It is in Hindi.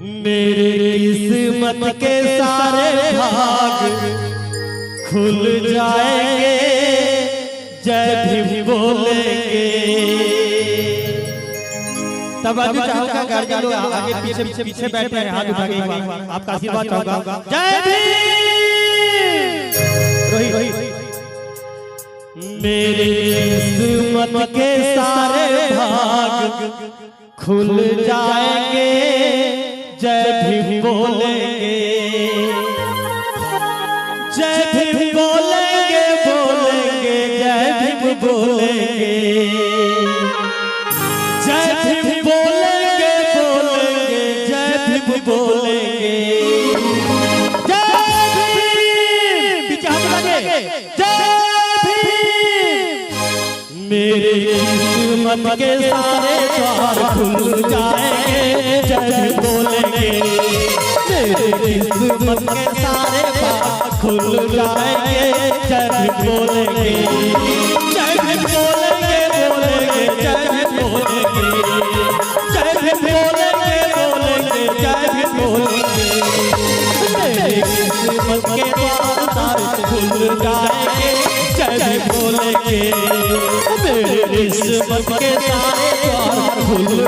मेरे किस्मत के सारे भाग खुल जाएंगे जय भी बोलेंगे। तब अभी चाहूंगा गार्जियन लोग आगे पीछे पीछे पीछे बैठे हैं, हाथ उठा के एक बार आपका आशीर्वाद चाहूंगा। जय भीम। रोहित मेरे किस्मत के सारे भाग खुल जाएंगे जय भीम बोलेंगे। जय भीम बोलेंगे बोलेंगे जय भीम बोलेंगे। जय भीम बोलेंगे बोलेंगे जय भीम बोलेंगे। जय भीम पीछे हाथ लगे। जय मेरे किस्मत के सारे द्वार खुल जाएंगे जय भीम बोलेंगे। मेरे किस्मत के सारे द्वार खुल जाएंगे जय भीम बोलेंगे। जय भीम बोलेंगे बोलेंगे जय भीम बोलेंगे। जय भीम बोलेंगे बोलेंगे जय भीम बोलेंगे। मेरे किस्मत के द्वार खुल जाएंगे जय भीम बोलेंगे। मेरे किस्मत के सारे द्वार खुल